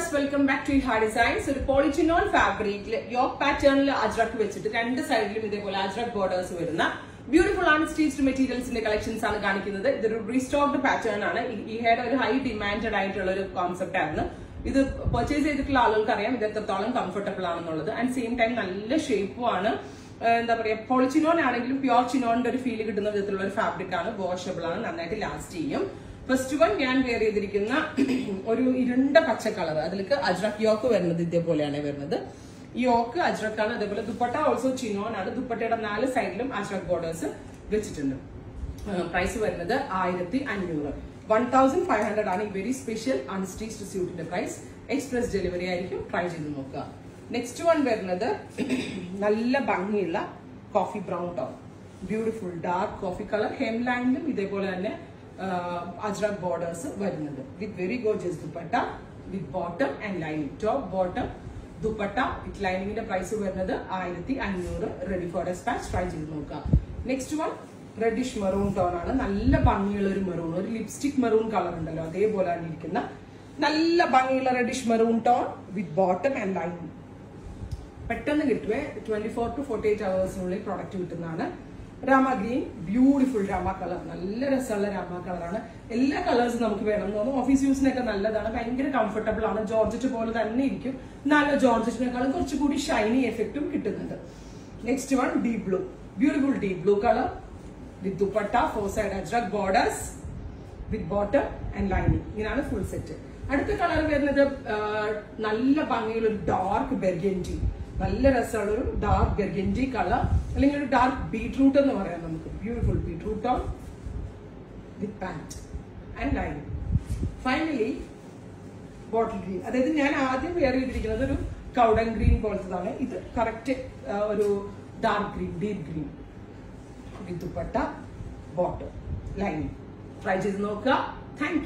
viewers, welcome back to Iha Designs. ഒരു polychinon fabric yoke patternൽ ajrak വെച്ചിട്ട് രണ്ട് സൈഡിലും ഇതേപോലെ അജ്രക് ബോർഡേഴ്സ് വരുന്ന ബ്യൂട്ടിഫുൾ അൺസ്റ്റിച്ച്ഡ് മെറ്റീരിയൽസിന്റെ കളക്ഷൻസ് ആണ് കാണിക്കുന്നത്. ഇതൊരു റീസ്റ്റോക്ഡ് പാറ്റേൺ ആണ്. ഇഹയുടെ ഒരു ഹൈ ഡിമാൻഡഡ് ആയിട്ടുള്ള ഒരു കോൺസെപ്റ്റ് ആയിരുന്നു. ഇത് പർച്ചേസ് ചെയ്തിട്ടുള്ള ആളുകൾക്ക് അറിയാം ഇത് എത്രത്തോളം കംഫർട്ടബിൾ ആണെന്നുള്ളത്. ആൻഡ് സെയിം ടൈം നല്ല ഷേപ്പും ആണ്. എന്താ പറയാ, പോളിച്ചിനോൺ ആണെങ്കിലും പ്യോർ ചിനോണിന്റെ ഒരു ഫീൽ കിട്ടുന്ന വിധത്തിലുള്ള ഒരു ഫാബ്രിക് ആണ്. വാഷബിൾ ആണ്, നന്നായിട്ട് ലാസ്റ്റ് ചെയ്യും. ഫസ്റ്റ് വൺ ഞാൻ വെയർ ചെയ്തിരിക്കുന്ന ഒരു ഇരുണ്ട പച്ച കളർ, അതിലേക്ക് അജ്രക് യോക്ക് വരുന്നത് ഇതേപോലെയാണ് വരുന്നത്. ഈ യോക്ക് അജ്രക് ആണ്. അതേപോലെ ദുപ്പട്ട ഓൾസോ ചിനോൺ ആണ്. ദുപ്പട്ടയുടെ 4 സൈഡിലും അജ്രക് ബോർഡേഴ്സ് വെച്ചിട്ടുണ്ട്. പ്രൈസ് വരുന്നത് 1500, 1500 ആണ്. ഈ വെരി സ്പെഷ്യൽ അൺസ്റ്റിച്ച്ഡ് സ്യൂട്ടിന്റെ പ്രൈസ്. എക്സ്പ്രസ് ഡെലിവറി ആയിരിക്കും. ട്രൈ ചെയ്ത് നോക്കുക. നെക്സ്റ്റ് വൺ വരുന്നത് നല്ല ഭംഗിയുള്ള coffee brown tone, beautiful dark coffee colour. Hem ലൈനിലും ഇതേപോലെ തന്നെ അജ്രക് ബോർഡേഴ്സ് വരുന്നത് with very gorgeous dupatta with bottom and lining. Top bottom dupatta with ലൈനിങ്ങിന്റെ പ്രൈസ് വരുന്നത് 1500. Ready for dispatch. ട്രൈ ചെയ്ത് നോക്കുക. Next one reddish maroon tone ആണ്. നല്ല ഭംഗിയുള്ള ഒരു മെറൂൺ, ഒരു ലിപ്സ്റ്റിക് മെറൂൺ കളർ ഉണ്ടല്ലോ അതേപോലെയാണ് ഇരിക്കുന്ന നല്ല ഭംഗിയുള്ള reddish maroon tone with bottom and lining. പെട്ടെന്ന് കിട്ടുവേ, 24 to 48 hours പ്രോഡക്റ്റ് കിട്ടുന്നതാണ്. Rama green, beautiful Rama colour, നല്ല രസമുള്ള രാമ കളറാണ്. എല്ലാ കളേഴ്സും നമുക്ക് വേണം എന്ന് തോന്നുന്നു. ഓഫീസ് യൂസിനൊക്കെ നല്ലതാണ്, ഭയങ്കര കംഫർട്ടബിൾ ആണ്. ജോർജറ്റ് പോലെ തന്നെ ഇരിക്കും. നല്ല ജോർജറ്റിനേക്കാളും കുറച്ചുകൂടി ഷൈനി എഫക്റ്റും കിട്ടുന്നുണ്ട്. Next one deep blue, beautiful deep blue colour with dupatta, 4 side ajrak borders with bottom and lining. ഇങ്ങനെയാണ് ഫുൾ സെറ്റ്. അടുത്ത കളർ വരുന്നത് നല്ല ഭംഗിയുള്ള ഒരു ഡാർക്ക് ബെർഗൻഡി, നല്ല രസമുള്ള ഒരു ഡാർക്ക് ബെർഗൻഡി കളർ, അല്ലെങ്കിൽ ഒരു ഡാർക്ക് ബീട്രൂട്ട് എന്ന് പറയാം നമുക്ക്. Beautiful beetroot tone with pant and lining. Finally bottle green, അതായത് ഞാൻ ആദ്യം വെയർ ചെയ്തിരിക്കുന്നത് ഒരു കൗഡൻ ഗ്രീൻ പോലത്തതാണ്. ഇത് കറക്റ്റ് ഒരു ഡാർക്ക് ഗ്രീൻ, ഡീപ് ഗ്രീൻ വിത്ത് ദുപ്പട്ട, ബോട്ടം, ലൈനിങ്. ട്രൈ ചെയ്ത് നോക്കുക. Thank you.